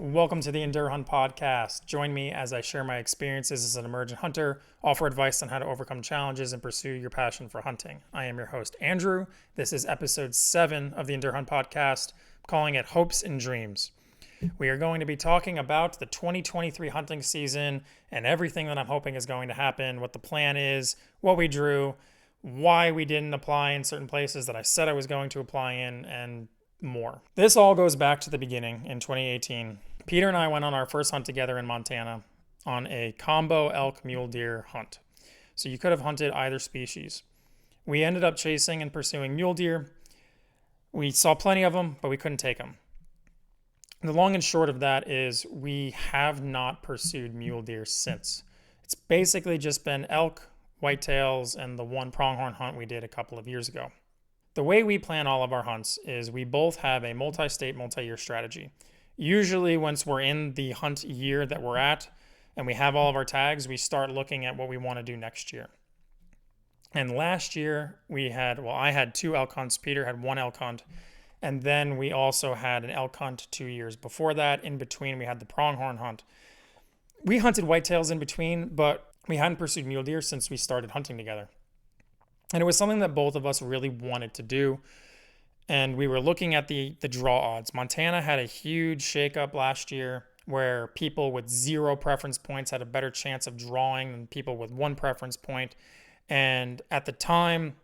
Welcome to the EndurHunt podcast. Join me as I share my experiences as an emergent hunter, offer advice on how to overcome challenges, and pursue your passion for hunting. I am your host, Andrew. This is episode 7 of the EndurHunt podcast, calling it Hopes and Dreams. We are going to be talking about the 2023 hunting season and everything that I'm hoping is going to happen, what the plan is, what we drew, why we didn't apply in certain places that I said I was going to apply in, and more. This all goes back to the beginning in 2018. Peter and I went on our first hunt together in Montana on a combo elk mule deer hunt. So you could have hunted either species. We ended up chasing and pursuing mule deer. We saw plenty of them, but we couldn't take them. The long and short of that is we have not pursued mule deer since. It's basically just been elk, whitetails, and the one pronghorn hunt we did a couple of years ago. The way we plan all of our hunts is we both have a multi-state, multi-year strategy. Usually once we're in the hunt year that we're at and we have all of our tags, we start looking at what we want to do next year. And last year I had 2 elk hunts, Peter had 1 elk hunt, and then we also had an elk hunt 2 years before that. In between, we had the pronghorn hunt. We hunted whitetails in between, but we hadn't pursued mule deer since we started hunting together. And it was something that both of us really wanted to do. And we were looking at the draw odds. Montana had a huge shakeup last year where people with 0 preference points had a better chance of drawing than people with 1 preference point. And at the time,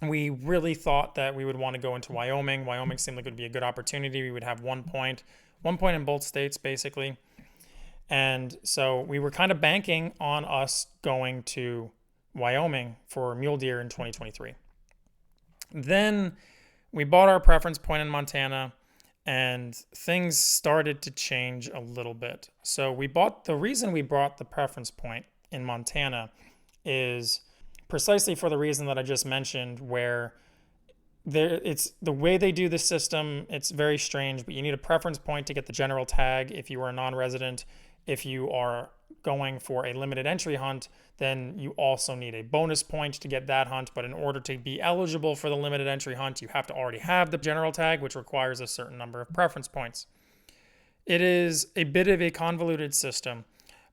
we really thought that we would want to go into Wyoming. Wyoming seemed like it would be a good opportunity. We would have 1 point in both states, basically. And so we were kind of banking on us going to Wyoming for mule deer in 2023. Then we bought our preference point in Montana and things started to change a little bit. So the reason we bought the preference point in Montana is precisely for the reason that I just mentioned, where it's the way they do the system. It's very strange, but you need a preference point to get the general tag if you are a non-resident. If you are going for a limited entry hunt, then you also need a bonus point to get that hunt. But in order to be eligible for the limited entry hunt, you have to already have the general tag, which requires a certain number of preference points. It is a bit of a convoluted system,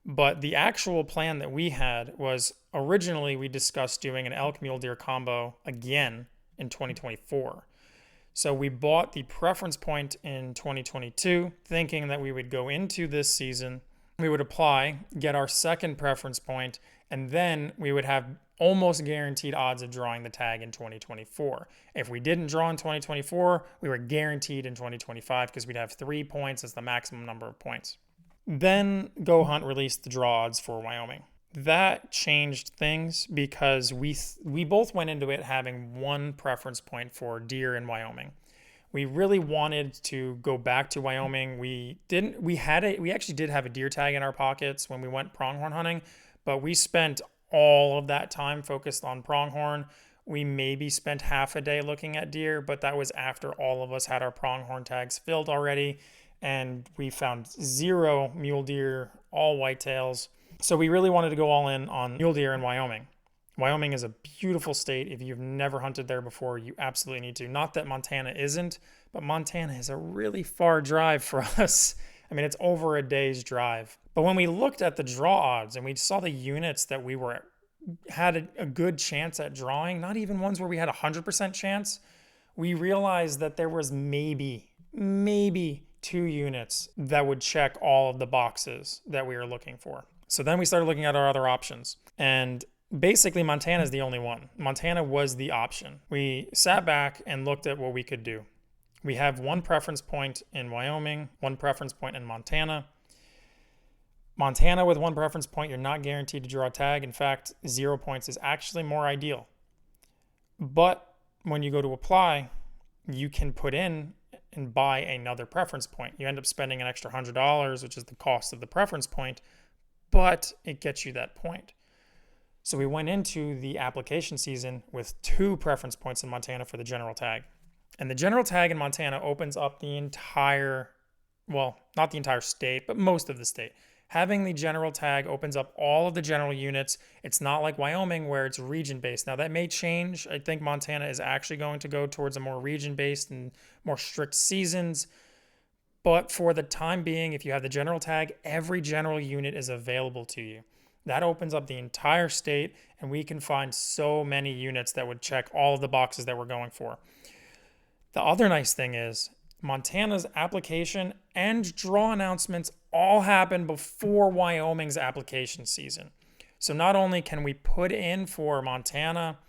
but the actual plan that we had was originally we discussed doing an elk mule deer combo again in 2024. So we bought the preference point in 2022, thinking that we would go into this season, we would apply, get our second preference point, and then we would have almost guaranteed odds of drawing the tag in 2024. If we didn't draw in 2024, we were guaranteed in 2025 because we'd have 3 points as the maximum number of points. Then Go Hunt released the draw odds for Wyoming. That changed things because we both went into it having 1 preference point for deer in Wyoming. We really wanted to go back to Wyoming. We actually did have a deer tag in our pockets when we went pronghorn hunting, but we spent all of that time focused on pronghorn. We maybe spent half a day looking at deer, but that was after all of us had our pronghorn tags filled already, and we found 0 mule deer, all whitetails. So we really wanted to go all in on mule deer in Wyoming. Wyoming is a beautiful state. If you've never hunted there before, you absolutely need to. Not that Montana isn't, but Montana is a really far drive for us. I mean, it's over a day's drive. But when we looked at the draw odds and we saw the units that we had a good chance at drawing, not even ones where we had a 100% chance, we realized that there was maybe 2 units that would check all of the boxes that we were looking for. So then we started looking at our other options. And basically, Montana is the only one. Montana was the option. We sat back and looked at what we could do. We have 1 preference point in Wyoming, 1 preference point in Montana. Montana with 1 preference point, you're not guaranteed to draw a tag. In fact, 0 points is actually more ideal. But when you go to apply, you can put in and buy another preference point. You end up spending an extra $100, which is the cost of the preference point, but it gets you that point. So we went into the application season with 2 preference points in Montana for the general tag. And the general tag in Montana opens up the entire, well, not the entire state, but most of the state. Having the general tag opens up all of the general units. It's not like Wyoming where it's region-based. Now that may change. I think Montana is actually going to go towards a more region-based and more strict seasons. But for the time being, if you have the general tag, every general unit is available to you. That opens up the entire state, and we can find so many units that would check all of the boxes that we're going for. The other nice thing is Montana's application and draw announcements all happen before Wyoming's application season. So not only can we put in for Montana,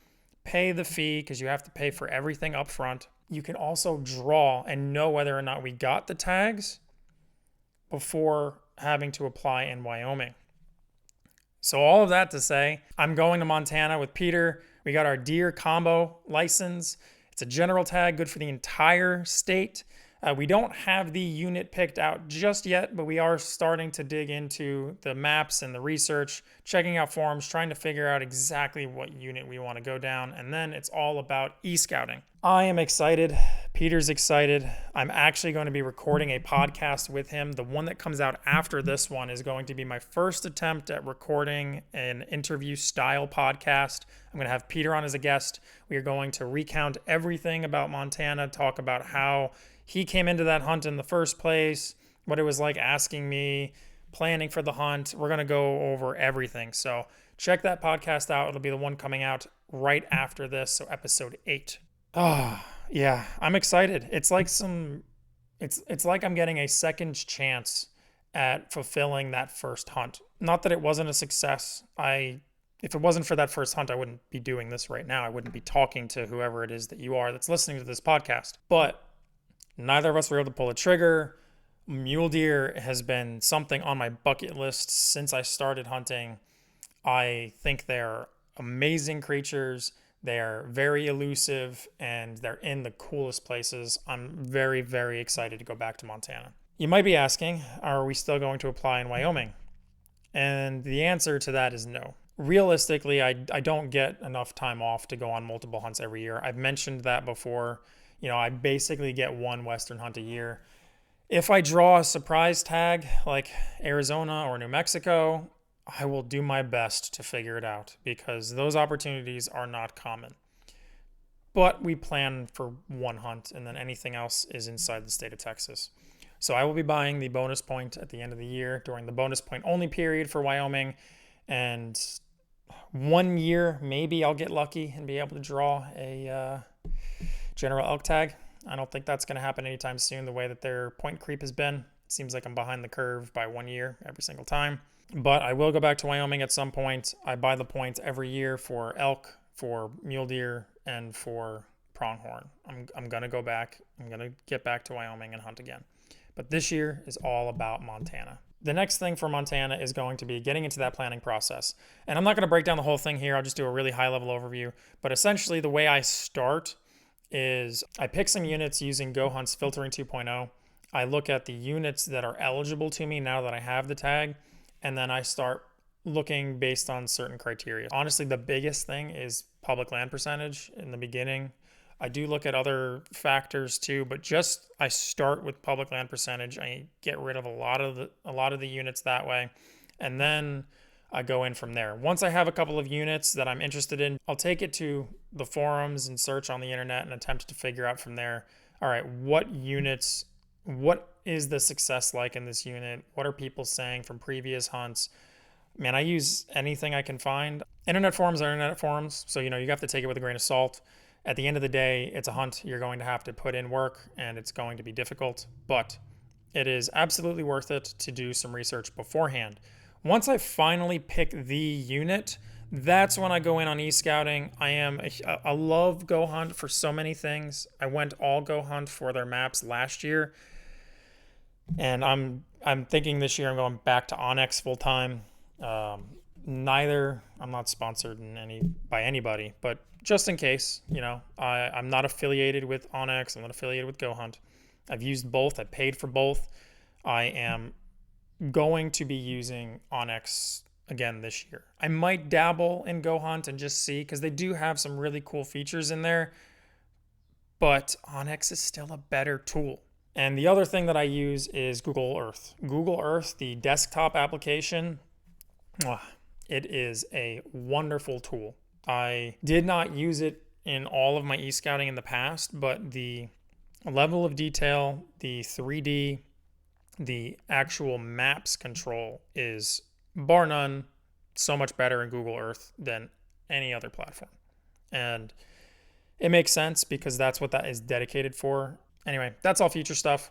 pay the fee because you have to pay for everything up front, you can also draw and know whether or not we got the tags before having to apply in Wyoming. So all of that to say, I'm going to Montana with Peter. We got our deer combo license. It's a general tag, good for the entire state. We don't have the unit picked out just yet, but we are starting to dig into the maps and the research, checking out forums, trying to figure out exactly what unit we want to go down. And then it's all about e-scouting. I am excited. Peter's excited. I'm actually going to be recording a podcast with him. The one that comes out after this one is going to be my first attempt at recording an interview style podcast. I'm going to have Peter on as a guest. We are going to recount everything about Montana, talk about how he came into that hunt in the first place, what it was like asking me, planning for the hunt. We're going to go over everything. So check that podcast out. It'll be the one coming out right after this. So episode 8. Yeah, I'm excited. It's like it's like I'm getting a second chance at fulfilling that first hunt. Not that it wasn't a success. If it wasn't for that first hunt, I wouldn't be doing this right now. I wouldn't be talking to whoever it is that you are that's listening to this podcast. But neither of us were able to pull a trigger. Mule deer has been something on my bucket list since I started hunting. I think they're amazing creatures. They're very elusive, and they're in the coolest places. I'm very, very excited to go back to Montana. You might be asking, are we still going to apply in Wyoming? And the answer to that is no. Realistically, I don't get enough time off to go on multiple hunts every year. I've mentioned that before. I basically get one Western hunt a year. If I draw a surprise tag like Arizona or New Mexico, I will do my best to figure it out because those opportunities are not common. But we plan for one hunt, and then anything else is inside the state of Texas. So I will be buying the bonus point at the end of the year during the bonus point only period for Wyoming. And one year, maybe I'll get lucky and be able to draw a general elk tag. I don't think that's going to happen anytime soon, the way that their point creep has been. It seems like I'm behind the curve by 1 year every single time. But I will go back to Wyoming at some point. I buy the points every year for elk, for mule deer, and for pronghorn. I'm going to go back. I'm going to get back to Wyoming and hunt again. But this year is all about Montana. The next thing for Montana is going to be getting into that planning process. And I'm not going to break down the whole thing here. I'll just do a really high-level overview. But essentially, the way I start is I pick some units using GoHunt's Filtering 2.0. I look at the units that are eligible to me now that I have the tag, and then I start looking based on certain criteria. Honestly, the biggest thing is public land percentage in the beginning. I do look at other factors too, but just I start with public land percentage. I get rid of a lot of the units that way, and then I go in from there. Once I have a couple of units that I'm interested in, I'll take it to the forums and search on the internet and attempt to figure out from there, all right, what is the success like in this unit? What are people saying from previous hunts? Man, I use anything I can find. Internet forums are internet forums, so you have to take it with a grain of salt. At the end of the day, it's a hunt. You're going to have to put in work, and it's going to be difficult, but it is absolutely worth it to do some research beforehand. Once I finally pick the unit, that's when I go in on e-scouting. I love GoHunt for so many things. I went all GoHunt for their maps last year, and I'm thinking this year I'm going back to Onyx full time. I'm not sponsored by anybody, but just in case, I'm not affiliated with Onyx. I'm not affiliated with GoHunt. I've used both. I paid for both. I am going to be using Onyx again this year. I might dabble in GoHunt and just see, because they do have some really cool features in there, but Onyx is still a better tool. And the other thing that I use is Google Earth. Google Earth, the desktop application, it is a wonderful tool. I did not use it in all of my e-scouting in the past, but the level of detail, the 3D the actual maps control is bar none so much better in Google Earth than any other platform. And it makes sense because that's what that is dedicated for. Anyway, that's all future stuff.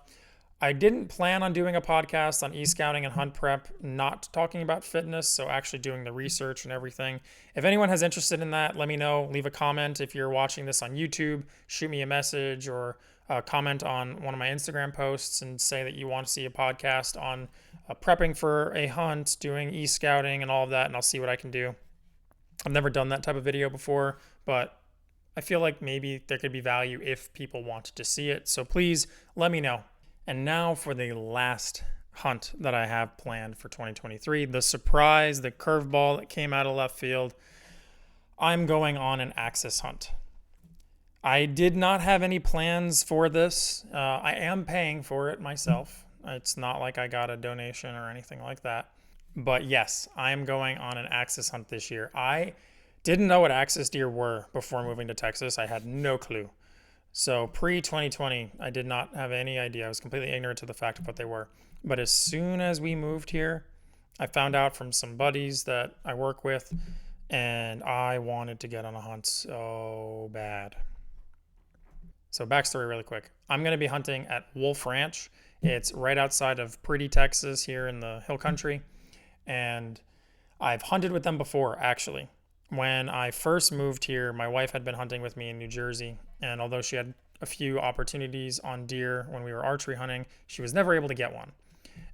I didn't plan on doing a podcast on e-scouting and hunt prep, not talking about fitness, so actually doing the research and everything. If anyone has interested in that, let me know. Leave a comment. If you're watching this on YouTube, shoot me a message or comment on one of my Instagram posts and say that you want to see a podcast on prepping for a hunt, doing e-scouting and all of that, and I'll see what I can do. I've never done that type of video before, but I feel like maybe there could be value if people wanted to see it. So please let me know. And now for the last hunt that I have planned for 2023, the surprise, the curveball that came out of left field. I'm going on an axis hunt. I did not have any plans for this. I am paying for it myself. It's not like I got a donation or anything like that. But yes, I am going on an axis hunt this year. I didn't know what axis deer were before moving to Texas. I had no clue. So pre-2020, I did not have any idea. I was completely ignorant to the fact of what they were. But as soon as we moved here, I found out from some buddies that I work with, and I wanted to get on a hunt so bad. So backstory really quick. I'm going to be hunting at Wolf Ranch. It's right outside of Pretty, Texas, here in the hill country. And I've hunted with them before, actually. When I first moved here, my wife had been hunting with me in New Jersey, and although she had a few opportunities on deer when we were archery hunting, she was never able to get one.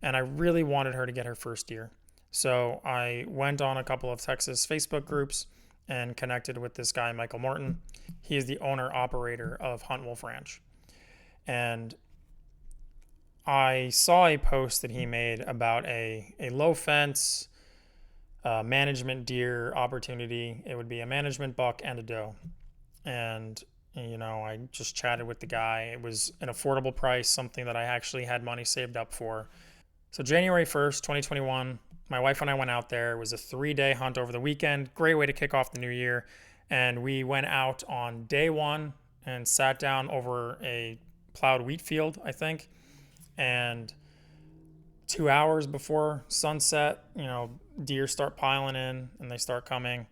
And I really wanted her to get her first deer. So I went on a couple of Texas Facebook groups and connected with this guy, Michael Morton. He is the owner-operator of Hunt Wolf Ranch. And I saw a post that he made about a low fence management deer opportunity. It would be a management buck and a doe. And, you know, I just chatted with the guy. It was an affordable price, something that I actually had money saved up for. So January 1st, 2021, my wife and I went out there. It was a 3-day hunt over the weekend. Great way to kick off the new year. And we went out on day one and sat down over a plowed wheat field, I think. And 2 hours before sunset, you know, deer start piling in and they start coming,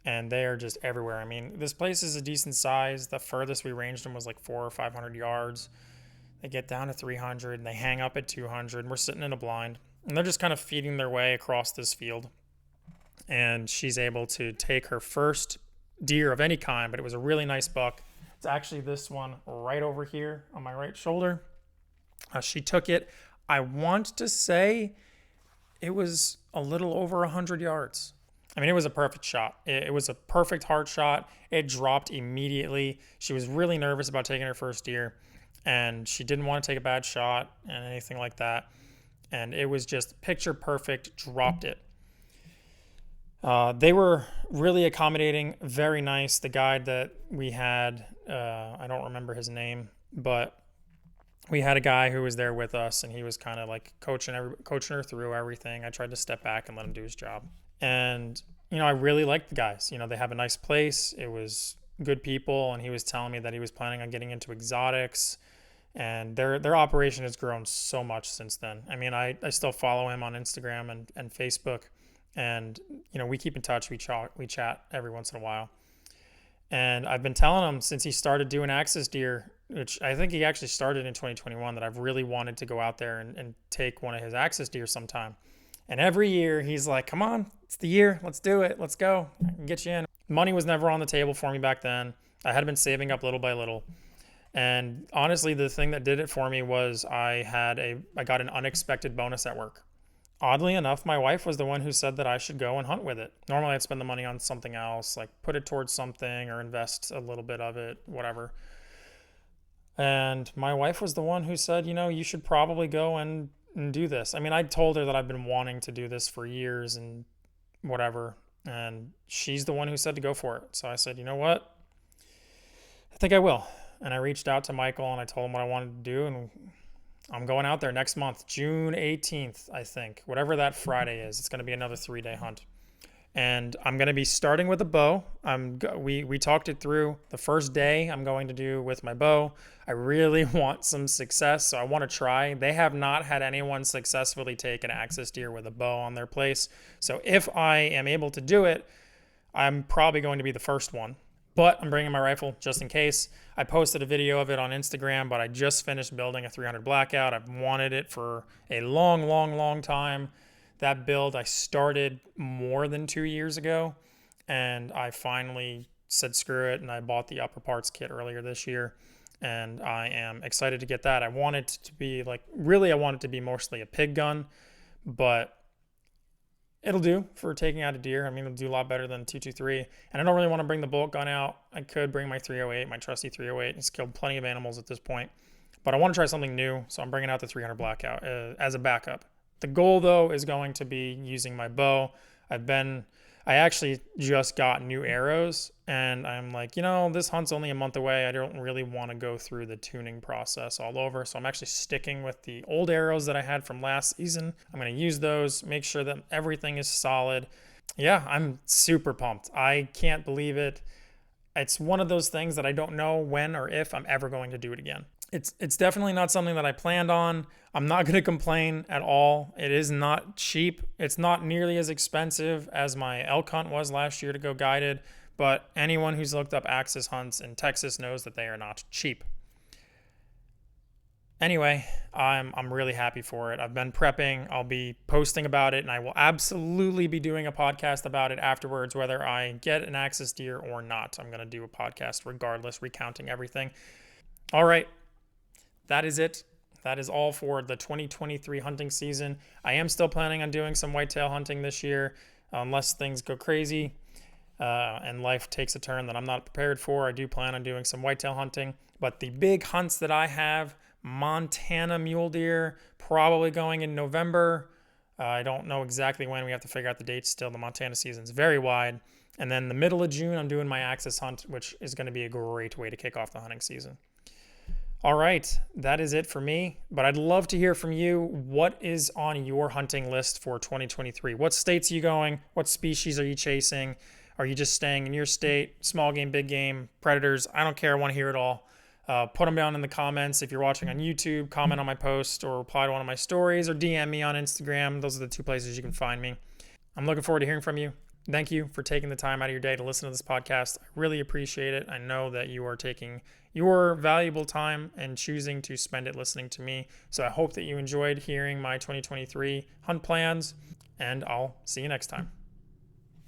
and they are just everywhere. I mean, this place is a decent size. The furthest we ranged them was like 400 or 500 yards. They get down to 300 and they hang up at 200, and we're sitting in a blind, and they're just kind of feeding their way across this field. And she's able to take her first deer of any kind, but it was a really nice buck. It's actually this one right over here on my right shoulder. She took it. I want to say it was a little over 100 yards. I mean, it was a perfect shot. It was a perfect heart shot. It dropped immediately. She was really nervous about taking her first deer, and she didn't want to take a bad shot and anything like that. And it was just picture perfect, dropped it. They were really accommodating, very nice. The guide that we had, I don't remember his name, but we had a guy who was there with us, and he was kind of like coaching her through everything. I tried to step back and let him do his job. And, you know, I really liked the guys. You know, they have a nice place. It was good people. And he was telling me that he was planning on getting into exotics, and their operation has grown so much since then. I mean, I still follow him on Instagram and Facebook, and, you know, we keep in touch. We chat every once in a while. And I've been telling him since he started doing axis deer, which I think he actually started in 2021, that I've really wanted to go out there and take one of his axis deer sometime. And every year he's like, come on, it's the year. Let's do it. Let's go. I can get you in. Money was never on the table for me back then. I had been saving up little by little. And honestly, the thing that did it for me was I got an unexpected bonus at work. Oddly enough, my wife was the one who said that I should go and hunt with it. Normally I'd spend the money on something else, like put it towards something or invest a little bit of it, whatever. And my wife was the one who said, you know, you should probably go and do this. I mean, I told her that I've been wanting to do this for years and whatever. And she's the one who said to go for it. So I said, you know what? I think I will. And I reached out to Michael and I told him what I wanted to do. And I'm going out there next month, June 18th, I think. Whatever that Friday is. It's going to be another 3-day hunt. And I'm going to be starting with a bow. We talked it through. The first day I'm going to do with my bow. I really want some success, so I want to try. They have not had anyone successfully take an axis deer with a bow on their place. So if I am able to do it, I'm probably going to be the first one. But I'm bringing my rifle just in case. I posted a video of it on Instagram, but I just finished building a 300 Blackout. I've wanted it for a long time. That build I started more than 2 years ago, and I finally said screw it, and I bought the upper parts kit earlier this year, and I am excited to get that. I want it to be I want it to be mostly a pig gun, but it'll do for taking out a deer. I mean, it'll do a lot better than 223, and I don't really want to bring the bolt gun out. I could bring my 308, my trusty 308. It's killed plenty of animals at this point, but I want to try something new, so I'm bringing out the 300 Blackout as a backup. The goal, though, is going to be using my bow. I actually just got new arrows, and I'm like, this hunt's only a month away. I don't really want to go through the tuning process all over. So I'm actually sticking with the old arrows that I had from last season. I'm going to use those, make sure that everything is solid. Yeah, I'm super pumped. I can't believe it. It's one of those things that I don't know when or if I'm ever going to do it again. It's definitely not something that I planned on. I'm not going to complain at all. It is not cheap. It's not nearly as expensive as my elk hunt was last year to go guided, but anyone who's looked up axis hunts in Texas knows that they are not cheap. Anyway, I'm really happy for it. I've been prepping. I'll be posting about it, and I will absolutely be doing a podcast about it afterwards, whether I get an axis deer or not. I'm going to do a podcast regardless, recounting everything. All right. That is it. That is all for the 2023 hunting season. I am still planning on doing some whitetail hunting this year, unless things go crazy and life takes a turn that I'm not prepared for. I do plan on doing some whitetail hunting, but the big hunts that I have, Montana mule deer, probably going in November. I don't know exactly when. We have to figure out the dates still. The Montana season's very wide. And then the middle of June, I'm doing my axis hunt, which is going to be a great way to kick off the hunting season. All right, that is it for me, but I'd love to hear from you. What is on your hunting list for 2023? What states are you going? What species are you chasing? Are you just staying in your state? Small game, big game, predators? I don't care. I want to hear it all. Put them down in the comments. If you're watching on YouTube, comment on my post or reply to one of my stories or DM me on Instagram. Those are the two places you can find me. I'm looking forward to hearing from you. Thank you for taking the time out of your day to listen to this podcast. I really appreciate it. I know that you are taking your valuable time and choosing to spend it listening to me. So I hope that you enjoyed hearing my 2023 hunt plans, and I'll see you next time.